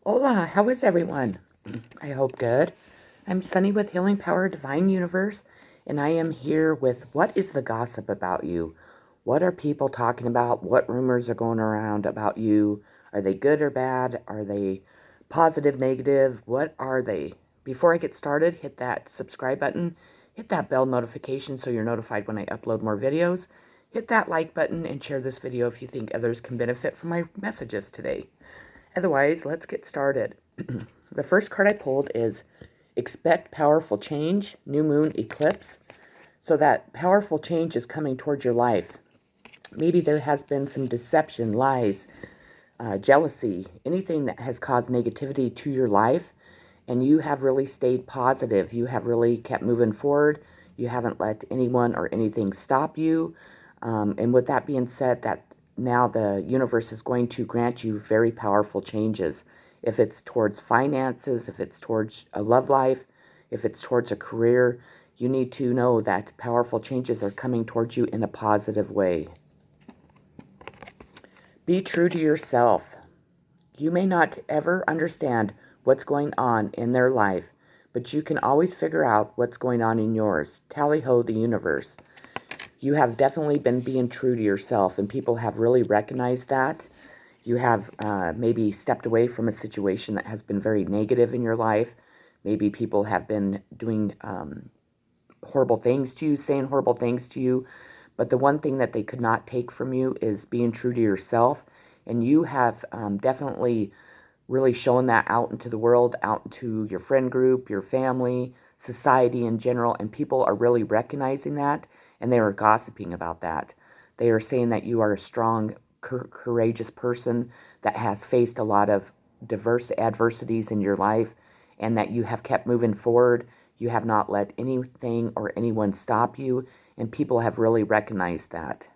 Hola, how is everyone? I hope good. I'm Sunny with Healing Power Divine Universe, and I am here with what is the gossip about you? What are people talking about? What rumors are going around about you? Are they good or bad? Are they positive, negative? What are they? Before I get started, hit that subscribe button, hit that bell notification so you're notified when I upload more videos. Hit that like button and share this video if you think others can benefit from my messages today. Otherwise, let's get started. The first card I pulled is Expect Powerful Change, New Moon Eclipse. So that powerful change is coming towards your life. Maybe there has been some deception, lies, jealousy, anything that has caused negativity to your life, and you have really stayed positive. You have really kept moving forward. You haven't let anyone or anything stop you. And with that being said, that now the universe is going to grant you very powerful changes. If it's towards finances, if it's towards a love life, if it's towards a career, you need to know that powerful changes are coming towards you in a positive way. Be true to yourself. You may not ever understand what's going on in their life, but you can always figure out what's going on in yours. Tally ho, the universe. You have definitely been being true to yourself, and people have really recognized that. You have maybe stepped away from a situation that has been very negative in your life. Maybe people have been doing horrible things to you, saying horrible things to you. But the one thing that they could not take from you is being true to yourself. And you have definitely really shown that out into the world, out into your friend group, your family, society in general. And people are really recognizing that, and they are gossiping about that. They are saying that you are a strong, courageous person that has faced a lot of diverse adversities in your life, and that you have kept moving forward. You have not let anything or anyone stop you, and people have really recognized that.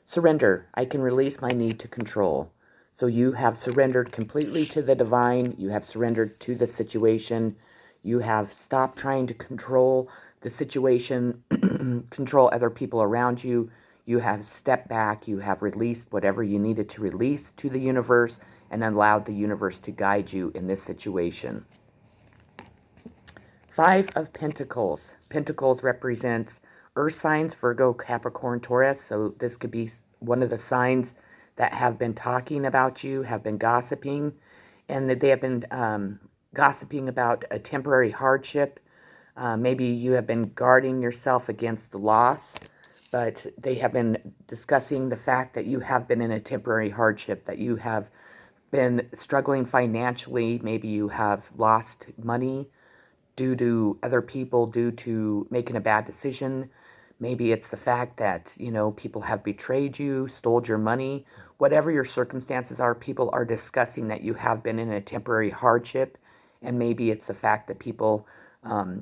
Surrender. I can release my need to control. So you have surrendered completely to the divine. You have surrendered to the situation. You have stopped trying to control the situation, control other people around you. You have stepped back. You have released whatever you needed to release to the universe and allowed the universe to guide you in this situation. Five of Pentacles. Pentacles represents earth signs, Virgo, Capricorn, Taurus. So this could be one of the signs that have been talking about you, have been gossiping, and that they have been gossiping about a temporary hardship. Maybe you have been guarding yourself against the loss, but they have been discussing the fact that you have been in a temporary hardship, that you have been struggling financially. Maybe you have lost money due to other people, due to making a bad decision. Maybe it's the fact that, people have betrayed you, stole your money. Whatever your circumstances are, people are discussing that you have been in a temporary hardship. And maybe it's the fact that people,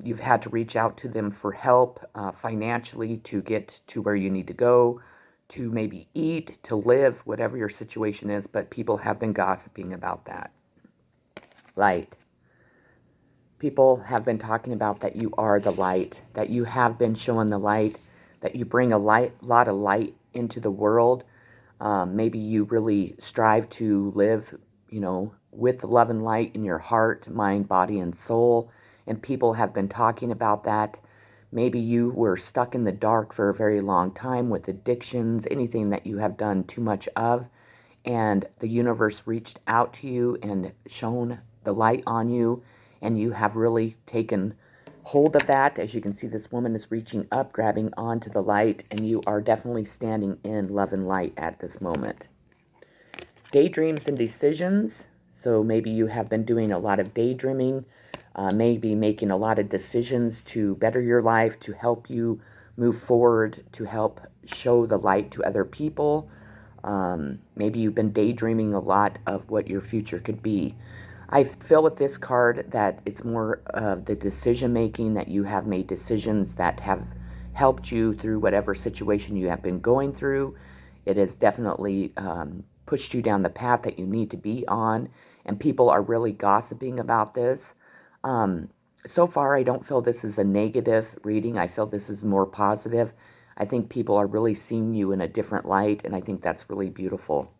you've had to reach out to them for help financially to get to where you need to go, to maybe eat, to live, whatever your situation is. But people have been gossiping about that. Light. People have been talking about that you are the light, that you have been showing the light, that you bring a lot of light into the world. Maybe you really strive to live, with love and light in your heart, mind, body, and soul. And people have been talking about that. Maybe you were stuck in the dark for a very long time with addictions, anything that you have done too much of. And the universe reached out to you and shone the light on you, and you have really taken hold of that. As you can see, this woman is reaching up, grabbing onto the light, and you are definitely standing in love and light at this moment. Daydreams and decisions. So maybe you have been doing a lot of daydreaming, maybe making a lot of decisions to better your life, to help you move forward, to help show the light to other people. Maybe you've been daydreaming a lot of what your future could be. I feel with this card that it's more of the decision making, that you have made decisions that have helped you through whatever situation you have been going through. It has definitely pushed you down the path that you need to be on, and people are really gossiping about this. So far, I don't feel this is a negative reading. I feel this is more positive. I think people are really seeing you in a different light, and I think that's really beautiful.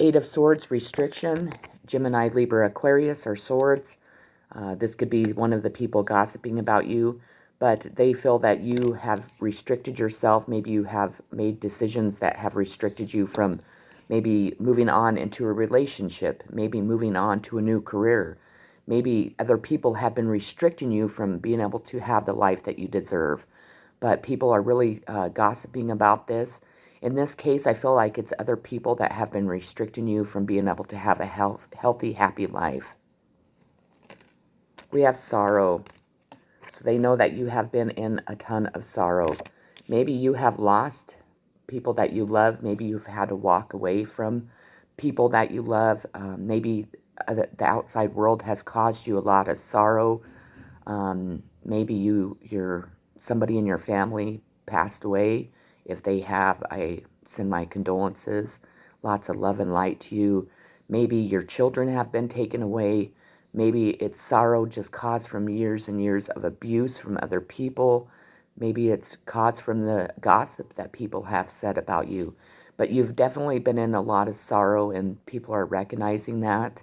Eight of Swords, restriction. Gemini, Libra, Aquarius are swords. This could be one of the people gossiping about you, but they feel that you have restricted yourself. Maybe you have made decisions that have restricted you from maybe moving on into a relationship, maybe moving on to a new career. Maybe other people have been restricting you from being able to have the life that you deserve. But people are really gossiping about this. In this case, I feel like it's other people that have been restricting you from being able to have a healthy, happy life. We have sorrow. So they know that you have been in a ton of sorrow. Maybe you have lost people that you love. Maybe you've had to walk away from people that you love. Maybe the outside world has caused you a lot of sorrow. Maybe somebody in your family passed away. If they have, I send my condolences. Lots of love and light to you. Maybe your children have been taken away. Maybe it's sorrow just caused from years and years of abuse from other people. Maybe it's caused from the gossip that people have said about you. But you've definitely been in a lot of sorrow, and people are recognizing that.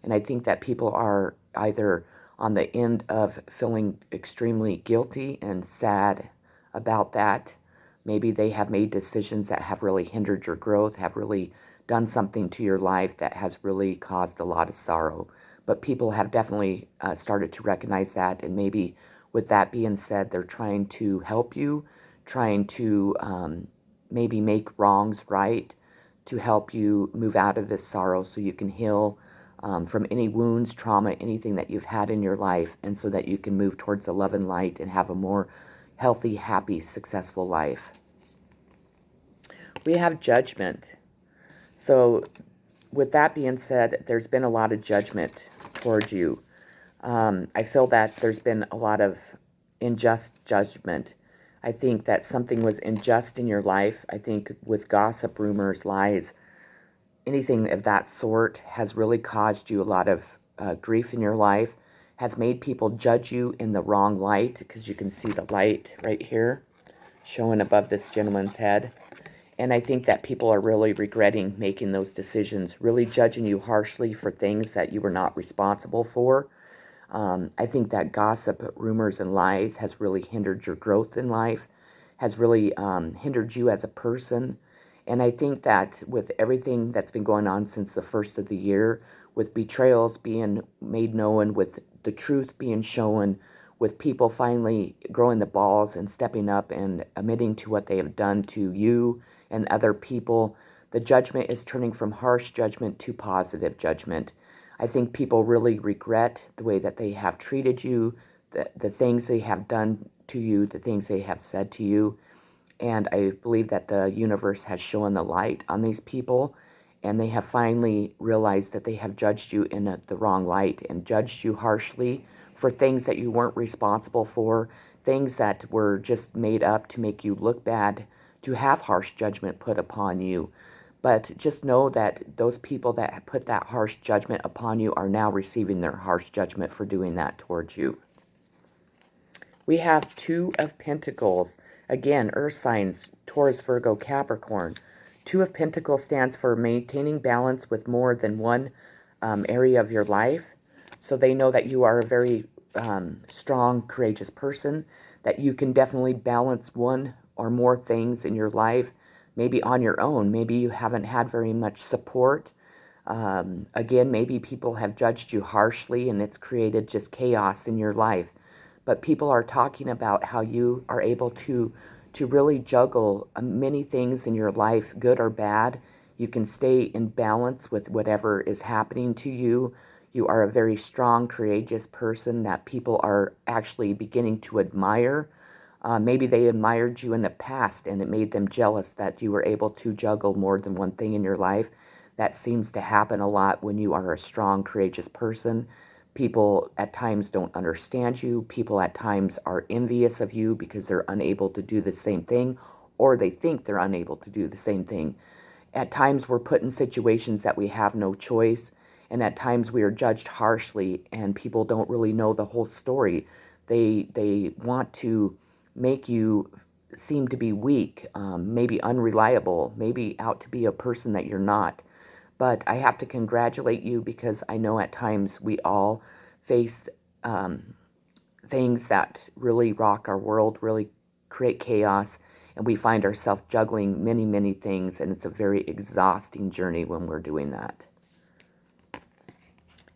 And I think that people are either on the end of feeling extremely guilty and sad about that. Maybe they have made decisions that have really hindered your growth, have really done something to your life that has really caused a lot of sorrow. But people have definitely started to recognize that, and maybe with that being said, they're trying to help you, trying to maybe make wrongs right, to help you move out of this sorrow so you can heal from any wounds, trauma, anything that you've had in your life, and so that you can move towards the love and light and have a more healthy, happy, successful life. We have judgment. So with that being said, there's been a lot of judgment towards you. I feel that there's been a lot of unjust judgment. I think that something was unjust in your life. I think with gossip, rumors, lies, anything of that sort has really caused you a lot of grief in your life, has made people judge you in the wrong light, because you can see the light right here showing above this gentleman's head. And I think that people are really regretting making those decisions, really judging you harshly for things that you were not responsible for. I think that gossip, rumors, and lies has really hindered your growth in life, has really hindered you as a person. And I think that with everything that's been going on since the first of the year, with betrayals being made known, with the truth being shown, with people finally growing the balls and stepping up and admitting to what they have done to you and other people, the judgment is turning from harsh judgment to positive judgment. I think people really regret the way that they have treated you, the things they have done to you, the things they have said to you. And I believe that the universe has shown the light on these people, and they have finally realized that they have judged you in the wrong light and judged you harshly for things that you weren't responsible for, things that were just made up to make you look bad, to have harsh judgment put upon you. But just know that those people that put that harsh judgment upon you are now receiving their harsh judgment for doing that towards you. We have Two of Pentacles. Again, earth signs, Taurus, Virgo, Capricorn. Two of Pentacles stands for maintaining balance with more than one area of your life. So they know that you are a very strong, courageous person, that you can definitely balance one or more things in your life, maybe on your own. Maybe you haven't had very much support. Again, maybe people have judged you harshly and it's created just chaos in your life. But people are talking about how you are able to really juggle many things in your life, good or bad. You can stay in balance with whatever is happening to you. You are a very strong, courageous person that people are actually beginning to admire. Maybe they admired you in the past and it made them jealous that you were able to juggle more than one thing in your life. That seems to happen a lot when you are a strong, courageous person. People at times don't understand you. People at times are envious of you because they're unable to do the same thing, or they think they're unable to do the same thing. At times we're put in situations that we have no choice, and at times we are judged harshly, and people don't really know the whole story. They want to make you seem to be weak, maybe unreliable, maybe out to be a person that you're not. But I have to congratulate you because I know at times we all face things that really rock our world, really create chaos, and we find ourselves juggling many, many things, and it's a very exhausting journey when we're doing that.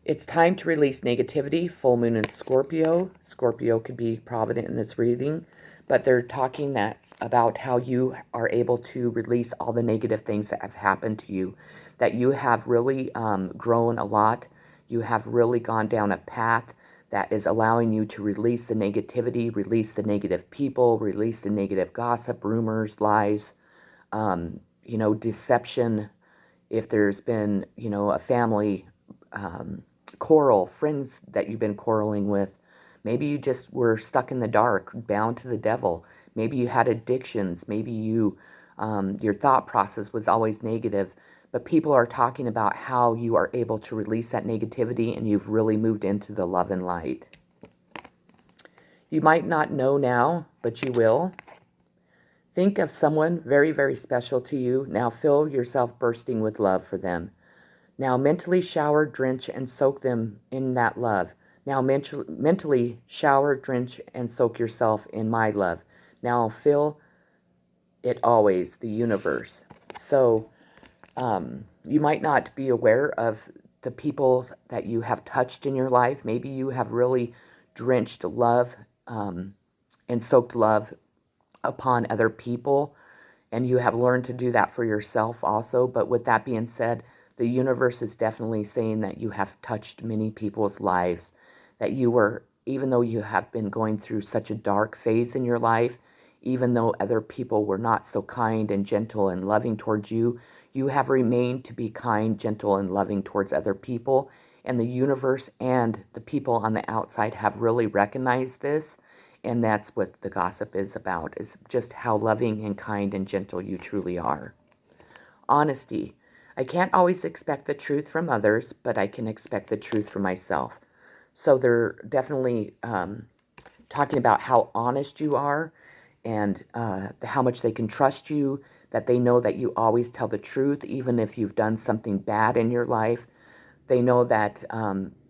It's time to release negativity. Full moon in Scorpio. Scorpio could be provident in this reading, but they're talking about how you are able to release all the negative things that have happened to you, that you have really grown a lot. You have really gone down a path that is allowing you to release the negativity, release the negative people, release the negative gossip, rumors, lies, deception. If there's been, a family quarrel, friends that you've been quarreling with. Maybe you just were stuck in the dark, bound to the devil. Maybe you had addictions. Maybe your thought process was always negative. But people are talking about how you are able to release that negativity and you've really moved into the love and light. You might not know now, but you will. Think of someone very, very special to you. Now feel yourself bursting with love for them. Now mentally shower, drench, and soak them in that love. Now mentally shower, drench, and soak yourself in my love. Now feel it always, the universe. So you might not be aware of the people that you have touched in your life. Maybe you have really drenched love and soaked love upon other people, and you have learned to do that for yourself also. But with that being said, the universe is definitely saying that you have touched many people's lives, that you were, even though you have been going through such a dark phase in your life, even though other people were not so kind and gentle and loving towards you, you have remained to be kind, gentle, and loving towards other people. And the universe and the people on the outside have really recognized this. And that's what the gossip is about, is just how loving and kind and gentle you truly are. Honesty. I can't always expect the truth from others, but I can expect the truth from myself. So they're definitely talking about how honest you are and how much they can trust you, that they know that you always tell the truth, even if you've done something bad in your life. They know that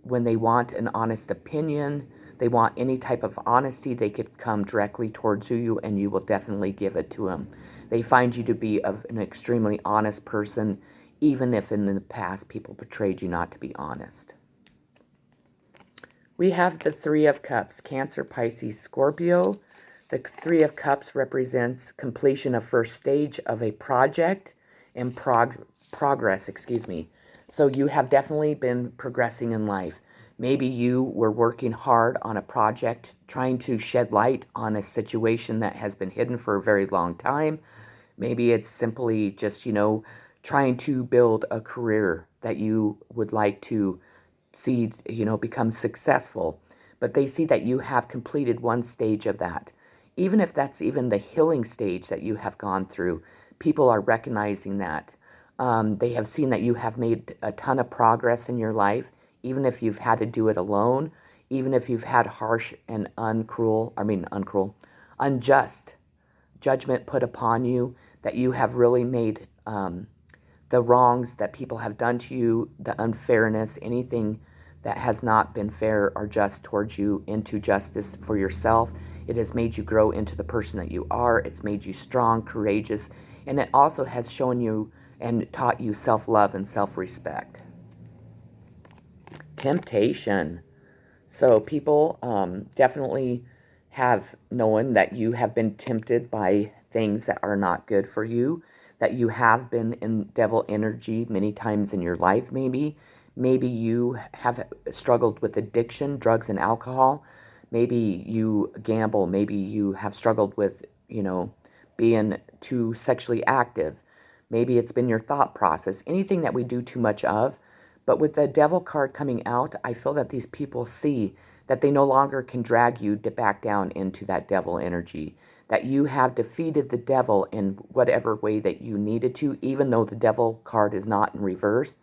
when they want an honest opinion, they want any type of honesty, they could come directly towards you and you will definitely give it to them. They find you to be an extremely honest person, even if in the past people betrayed you not to be honest. We have the Three of Cups, Cancer, Pisces, Scorpio. The Three of Cups represents completion of first stage of a project and progress. So you have definitely been progressing in life. Maybe you were working hard on a project, trying to shed light on a situation that has been hidden for a very long time. Maybe it's simply just, trying to build a career that you would like to see, become successful. But they see that you have completed one stage of that. Even if that's even the healing stage that you have gone through, people are recognizing that. They have seen that you have made a ton of progress in your life, even if you've had to do it alone, even if you've had harsh and unjust judgment put upon you, that you have really made the wrongs that people have done to you, the unfairness, anything that has not been fair or just towards you, into justice for yourself. It has made you grow into the person that you are. It's made you strong, courageous, and it also has shown you and taught you self-love and self-respect. Temptation. So people definitely have known that you have been tempted by things that are not good for you, that you have been in devil energy many times in your life maybe. Maybe you have struggled with addiction, drugs and alcohol. Maybe you gamble. Maybe you have struggled with, being too sexually active. Maybe it's been your thought process, anything that we do too much of. But with the devil card coming out, I feel that these people see that they no longer can drag you back down into that devil energy, that you have defeated the devil in whatever way that you needed to, even though the devil card is not in reverse.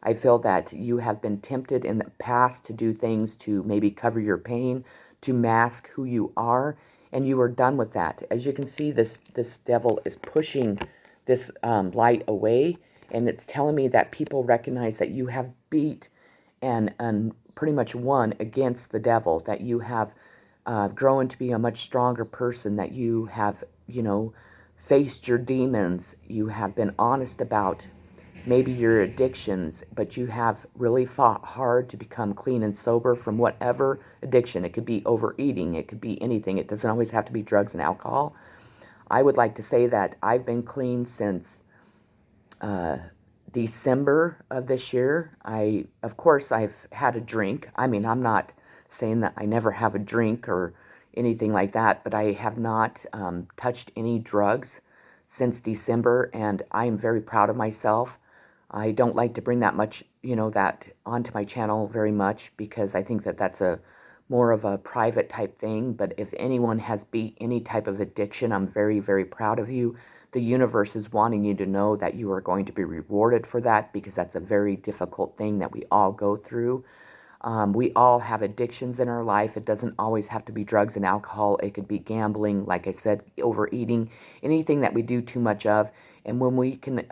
I feel that you have been tempted in the past to do things to maybe cover your pain, to mask who you are, and you are done with that. As you can see, this devil is pushing this light away, And it's telling me that people recognize that you have beat and pretty much won against the devil, that you have grown to be a much stronger person, that you have, faced your demons. You have been honest about maybe your addictions, but you have really fought hard to become clean and sober from whatever addiction. It could be overeating, it could be anything. It doesn't always have to be drugs and alcohol. I would like to say that I've been clean since uh, December of this year. Of course, I've had a drink. I mean, I'm not saying that I never have a drink or anything like that, but I have not touched any drugs since December, and I am very proud of myself. I don't like to bring that much, that onto my channel very much, because I think that that's a more of a private type thing. But if anyone has beat any type of addiction, I'm very, very proud of you. The universe is wanting you to know that you are going to be rewarded for that, because that's a very difficult thing that we all go through. We all have addictions in our life. It doesn't always have to be drugs and alcohol. It could be gambling, like I said, overeating, anything that we do too much of. And when we can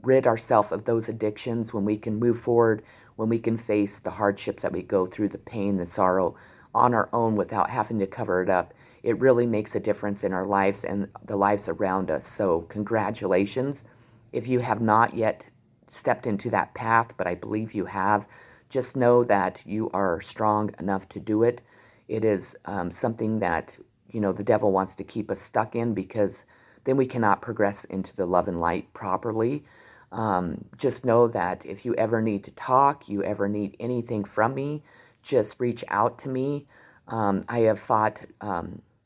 rid ourselves of those addictions, when we can move forward, when we can face the hardships that we go through, the pain, the sorrow on our own without having to cover it up, it really makes a difference in our lives and the lives around us. So congratulations. If you have not yet stepped into that path, but I believe you have, just know that you are strong enough to do it. It is something that, the devil wants to keep us stuck in, because then we cannot progress into the love and light properly. Just know that if you ever need to talk, you ever need anything from me, just reach out to me. I have fought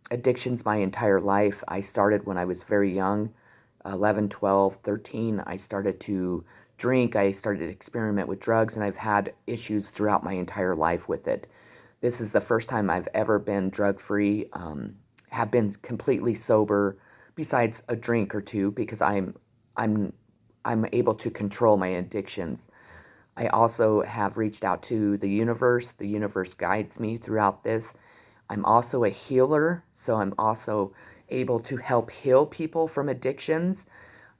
addictions my entire life. I started when I was very young, 11, 12, 13. I started to drink. I started to experiment with drugs, and I've had issues throughout my entire life with it. This is the first time I've ever been drug-free, have been completely sober, besides a drink or two, because I'm I'm able to control my addictions. I also have reached out to the universe. The universe guides me throughout this. I'm also a healer, so I'm also able to help heal people from addictions.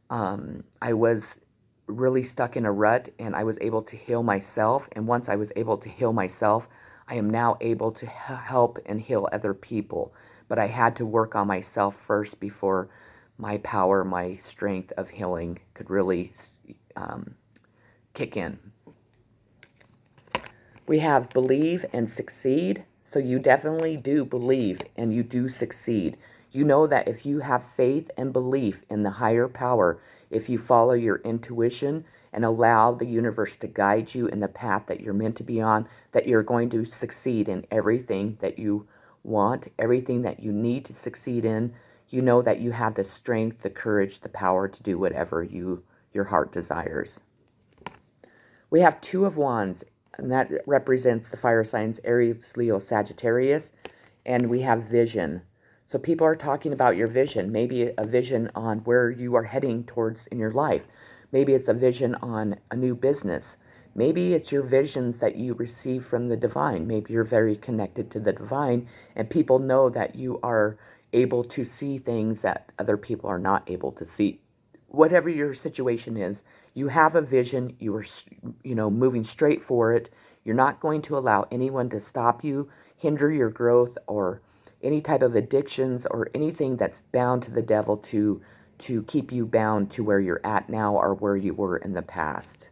I was really stuck in a rut, and I was able to heal myself. And once I was able to heal myself, I am now able to help and heal other people. But I had to work on myself first before my power, my strength of healing could really um, kick in. We have believe and succeed. So you definitely do believe and you do succeed. You know that if you have faith and belief in the higher power, if you follow your intuition and allow the universe to guide you in the path that you're meant to be on, that you're going to succeed in everything that you want, everything that you need to succeed in. You know that you have the strength, the courage, the power to do whatever your heart desires. We have Two of Wands, and that represents the fire signs Aries, Leo, Sagittarius. And we have vision. So people are talking about your vision, maybe a vision on where you are heading towards in your life. Maybe it's a vision on a new business. Maybe it's your visions that you receive from the divine. Maybe you're very connected to the divine, and people know that you are able to see things that other people are not able to see. Whatever your situation is, you have a vision, you are, moving straight for it. You're not going to allow anyone to stop you, hinder your growth, or any type of addictions or anything that's bound to the devil to keep you bound to where you're at now or where you were in the past.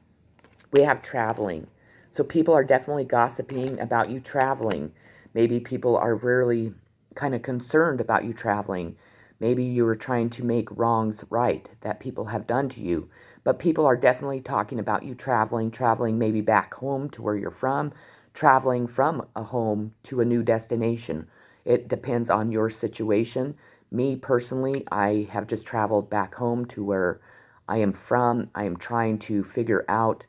We have traveling. So people are definitely gossiping about you traveling. Maybe people are really kind of concerned about you traveling. Maybe you are trying to make wrongs right that people have done to you. But people are definitely talking about you traveling maybe back home to where you're from, traveling from a home to a new destination. It depends on your situation. Me personally, I have just traveled back home to where I am from. I am trying to figure out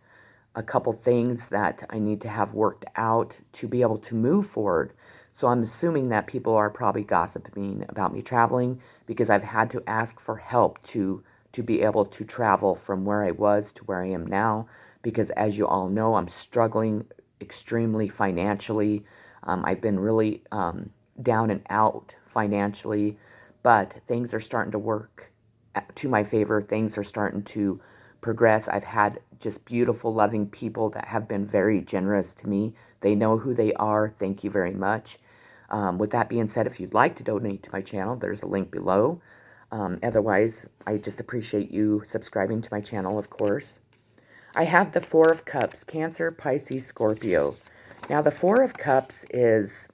a couple things that I need to have worked out to be able to move forward. So I'm assuming that people are probably gossiping about me traveling, because I've had to ask for help to be able to travel from where I was to where I am now, because as you all know, I'm struggling extremely financially. I've been really down and out financially, but things are starting to work to my favor. Things are starting to progress. I've had just beautiful, loving people that have been very generous to me. They know who they are. Thank you very much. With that being said, if you'd like to donate to my channel, there's a link below. Otherwise, I just appreciate you subscribing to my channel, of course. I have the Four of Cups, Cancer, Pisces, Scorpio. Now, the Four of Cups is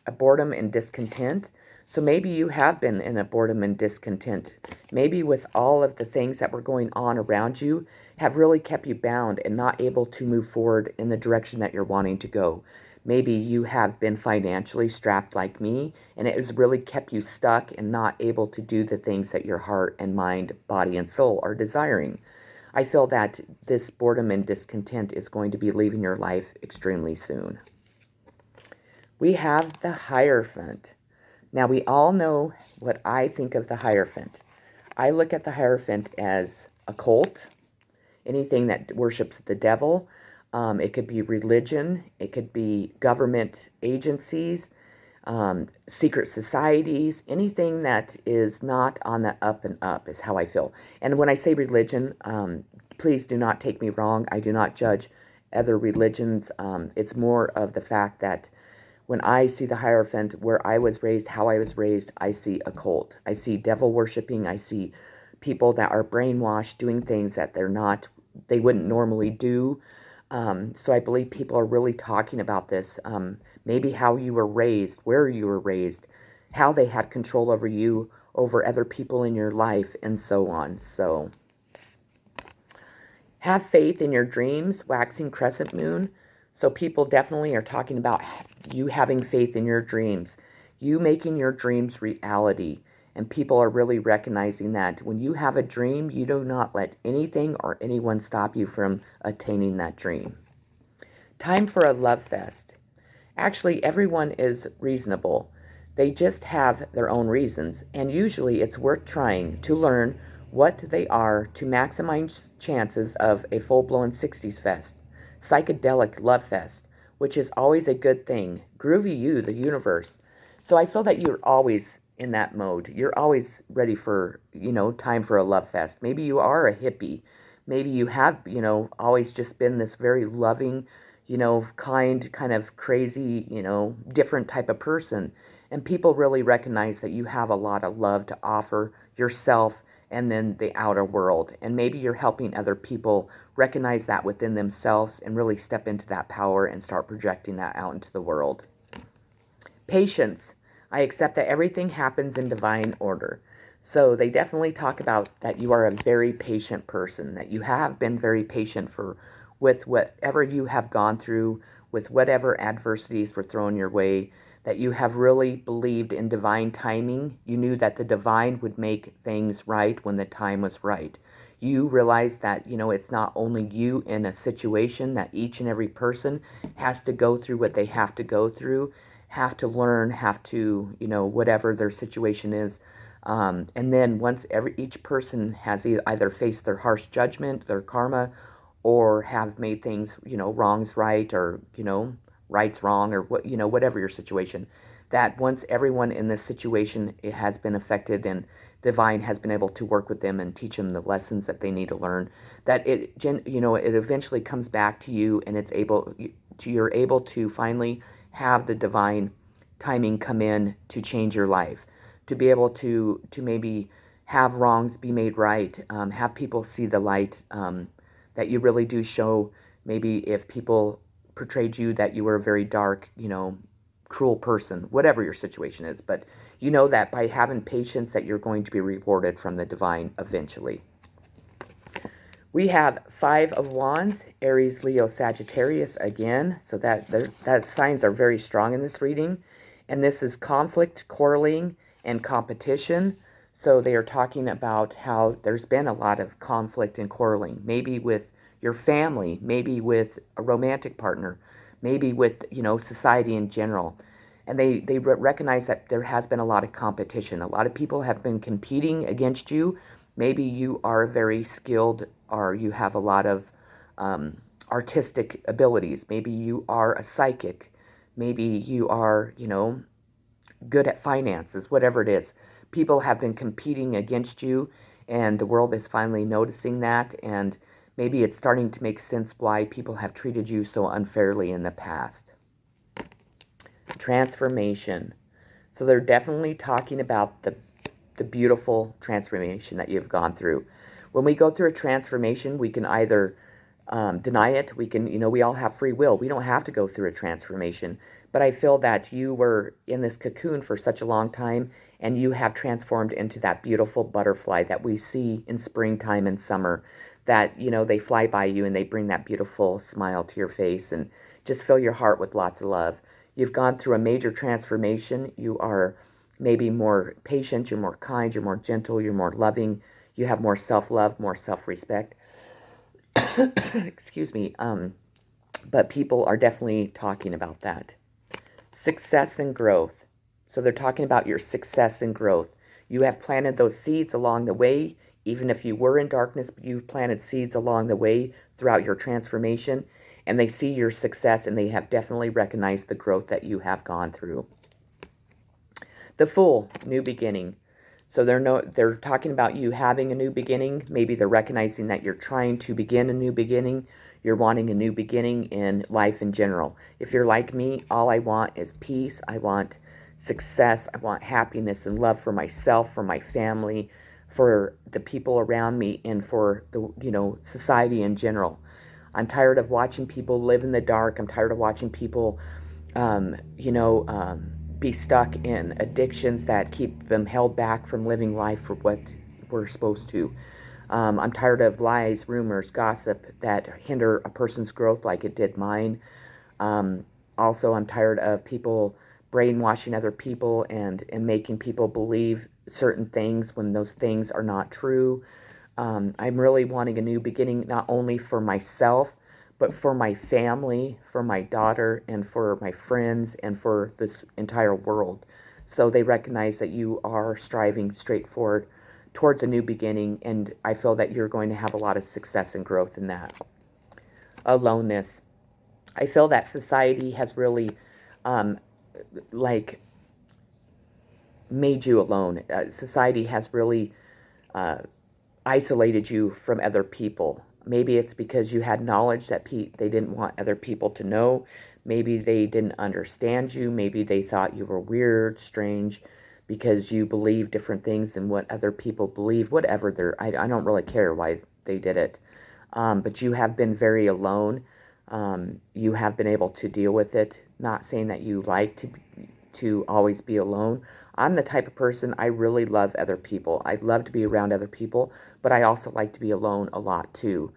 a boredom and discontent. So maybe you have been in a boredom and discontent. Maybe with all of the things that were going on around you have really kept you bound and not able to move forward in the direction that you're wanting to go. Maybe you have been financially strapped like me, and it has really kept you stuck and not able to do the things that your heart and mind, body, and soul are desiring. I feel that this boredom and discontent is going to be leaving your life extremely soon. We have the Hierophant. Now, we all know what I think of the Hierophant. I look at the Hierophant as a cult, anything that worships the devil. It could be religion. It could be government agencies, secret societies, anything that is not on the up and up is how I feel. And when I say religion, please do not take me wrong. I do not judge other religions. It's more of the fact that when I see the Hierophant, where I was raised, how I was raised, I see a cult. I see devil worshiping. I see people that are brainwashed doing things that they wouldn't normally do. So I believe people are really talking about this. Maybe how you were raised, where you were raised, how they had control over you, over other people in your life, and so on. So have faith in your dreams, waxing crescent moon. So people definitely are talking about you having faith in your dreams, you making your dreams reality. And people are really recognizing that when you have a dream, you do not let anything or anyone stop you from attaining that dream. Time for a love fest. Actually, everyone is reasonable. They just have their own reasons, and usually it's worth trying to learn what they are to maximize chances of a full-blown 60s fest. Psychedelic love fest, which is always a good thing. Groovy you, the universe. So I feel that you're always in that mode. You're always ready for, time for a love fest. Maybe you are a hippie. Maybe you have, always just been this very loving, kind of crazy, different type of person. And people really recognize that you have a lot of love to offer yourself and then the outer world. And maybe you're helping other people recognize that within themselves and really step into that power and start projecting that out into the world. Patience. I accept that everything happens in divine order. So they definitely talk about that you are a very patient person, that you have been very patient with whatever you have gone through, with whatever adversities were thrown your way, that you have really believed in divine timing. You knew that the divine would make things right when the time was right. You realized that, it's not only you in a situation, that each and every person has to go through what they have to go through, have to learn, have to, whatever their situation is. And then once each person has either faced their harsh judgment, their karma, or have made things, wrongs right, or, right's wrong, or whatever your situation, that once everyone in this situation it has been affected and divine has been able to work with them and teach them the lessons that they need to learn, that it eventually comes back to you, and you're able to finally have the divine timing come in to change your life, to be able to maybe have wrongs be made right, have people see the light, that you really do show. Maybe if people portrayed you that you were a very dark, cruel person, whatever your situation is, but you know that by having patience that you're going to be rewarded from the divine eventually. We have Five of Wands, Aries, Leo, Sagittarius again. So that signs are very strong in this reading. And this is conflict, quarreling, and competition. So they are talking about how there's been a lot of conflict and quarreling, maybe with your family, maybe with a romantic partner, maybe with, society in general. And they recognize that there has been a lot of competition. A lot of people have been competing against you. Maybe you are very skilled, or you have a lot of artistic abilities. Maybe you are a psychic. Maybe you are, good at finances, whatever it is. People have been competing against you, and the world is finally noticing that, and Maybe it's starting to make sense why people have treated you so unfairly in the past. Transformation. So they're definitely talking about the beautiful transformation that you've gone through. When we go through a transformation, we can either deny it. We can, we all have free will. We don't have to go through a transformation. But I feel that you were in this cocoon for such a long time, and you have transformed into that beautiful butterfly that we see in springtime and summer, that, they fly by you and they bring that beautiful smile to your face and just fill your heart with lots of love. You've gone through a major transformation. You are maybe more patient, you're more kind, you're more gentle, you're more loving, you have more self-love, more self-respect. Excuse me. But people are definitely talking about that. Success and growth. So they're talking about your success and growth. You have planted those seeds along the way. Even if you were in darkness, you've planted seeds along the way throughout your transformation, and they see your success, and they have definitely recognized the growth that you have gone through. The Fool, new beginning. So they're talking about you having a new beginning. Maybe they're recognizing that you're trying to begin a new beginning. You're wanting a new beginning in life in general. If you're like me, all I want is peace. I want success. I want happiness and love for myself, for my family, for the people around me, and for the society in general. I'm tired of watching people live in the dark. I'm tired of watching people be stuck in addictions that keep them held back from living life for what we're supposed to. I'm tired of lies, rumors, gossip that hinder a person's growth like it did mine. Also, I'm tired of people brainwashing other people and making people believe certain things when those things are not true. I'm really wanting a new beginning, not only for myself, but for my family, for my daughter, and for my friends, and for this entire world. So they recognize that you are striving straight forward towards a new beginning, and I feel that you're going to have a lot of success and growth in that. Aloneness. I feel that society has really, like, made you alone. Society has really isolated you from other people. Maybe it's because you had knowledge that they didn't want other people to know. Maybe they didn't understand you. Maybe they thought you were weird, strange, because you believe different things than what other people believe. Whatever, I don't really care why they did it. But you have been very alone. You have been able to deal with it. Not saying that you like to always be alone. I'm the type of person, I really love other people. I love to be around other people, but I also like to be alone a lot too.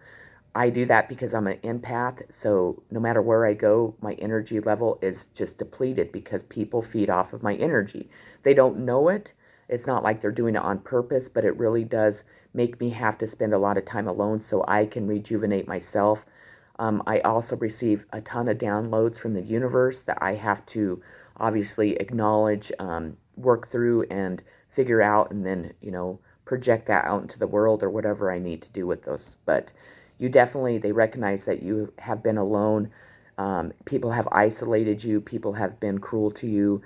I do that because I'm an empath, so no matter where I go, my energy level is just depleted because people feed off of my energy. They don't know it. It's not like they're doing it on purpose, but it really does make me have to spend a lot of time alone so I can rejuvenate myself. I also receive a ton of downloads from the universe that I have to obviously acknowledge, work through, and figure out, and then, project that out into the world or whatever I need to do with those. But they recognize that you have been alone. People have isolated you. People have been cruel to you.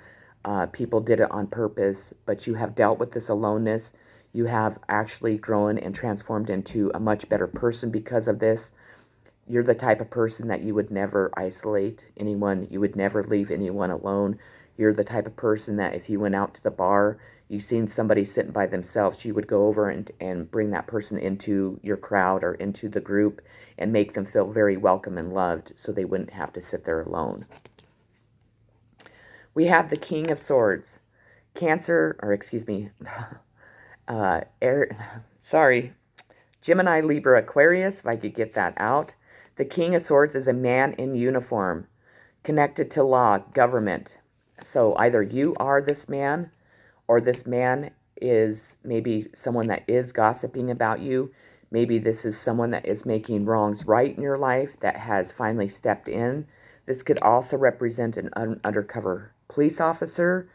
People did it on purpose, but you have dealt with this aloneness. You have actually grown and transformed into a much better person because of this. You're the type of person that you would never isolate anyone. You would never leave anyone alone. You're the type of person that if you went out to the bar, you seen somebody sitting by themselves, you would go over and bring that person into your crowd or into the group and make them feel very welcome and loved so they wouldn't have to sit there alone. We have the King of Swords. Cancer, or excuse me, Gemini, Libra, Aquarius, if I could get that out. The King of Swords is a man in uniform, connected to law, government. So either you are this man, or this man is maybe someone that is gossiping about you. Maybe this is someone that is making wrongs right in your life that has finally stepped in. This could also represent an undercover police officer,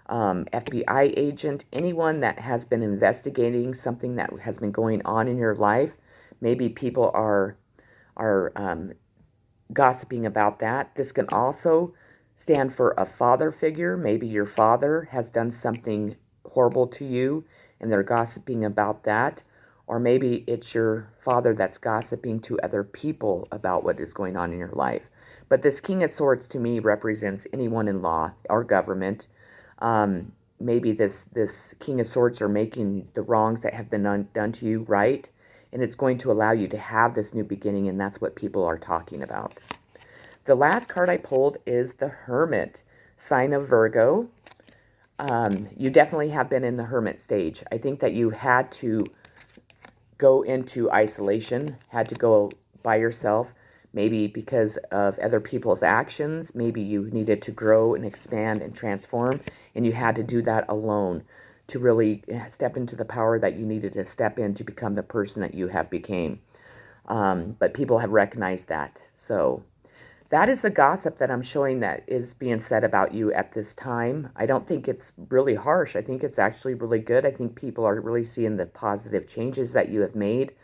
FBI agent, anyone that has been investigating something that has been going on in your life. Maybe people are gossiping about that. This can also stand for a father figure. Maybe your father has done something horrible to you and they're gossiping about that. or maybe it's your father that's gossiping to other people about what is going on in your life. But this King of Swords to me represents anyone in law or government. Maybe this King of Swords are making the wrongs that have been done to you right, and it's going to allow you to have this new beginning, and that's what people are talking about. The last card I pulled is the Hermit, sign of Virgo. You definitely have been in the Hermit stage. I think that you had to go into isolation, had to go by yourself, maybe because of other people's actions. Maybe you needed to grow and expand and transform, and you had to do that alone to really step into the power that you needed to step in to become the person that you have became. But people have recognized that. So that is the gossip that I'm showing that is being said about you at this time. I don't think it's really harsh. I think it's actually really good. I think people are really seeing the positive changes that you have made.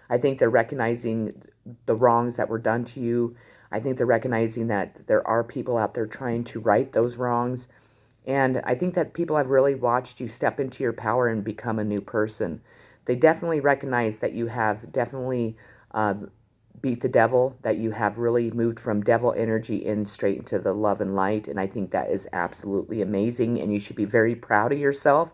I think they're recognizing the wrongs that were done to you. I think they're recognizing that there are people out there trying to right those wrongs. And I think that people have really watched you step into your power and become a new person. They definitely recognize that you have definitely beat the devil, that you have really moved from devil energy in straight into the love and light. And I think that is absolutely amazing. And you should be very proud of yourself.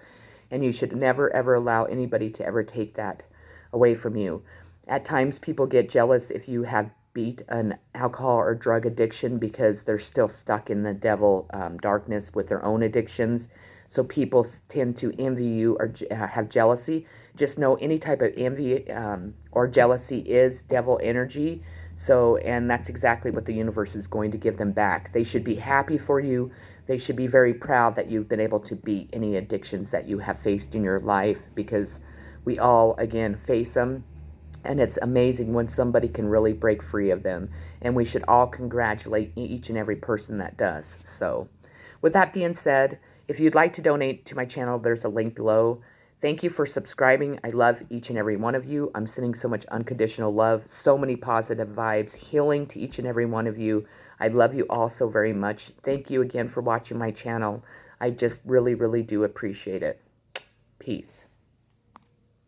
And you should never, ever allow anybody to ever take that away from you. At times, people get jealous if you have beat an alcohol or drug addiction because they're still stuck in the devil darkness with their own addictions. So people tend to envy you or have jealousy. Just know any type of envy or jealousy is devil energy. So, and that's exactly what the universe is going to give them back. They should be happy for you. They should be very proud that you've been able to beat any addictions that you have faced in your life, because we all, again, face them. And it's amazing when somebody can really break free of them. And we should all congratulate each and every person that does. So, with that being said, if you'd like to donate to my channel, there's a link below. Thank you for subscribing. I love each and every one of you. I'm sending so much unconditional love, so many positive vibes, healing to each and every one of you. I love you all so very much. Thank you again for watching my channel. I just really, really do appreciate it. Peace.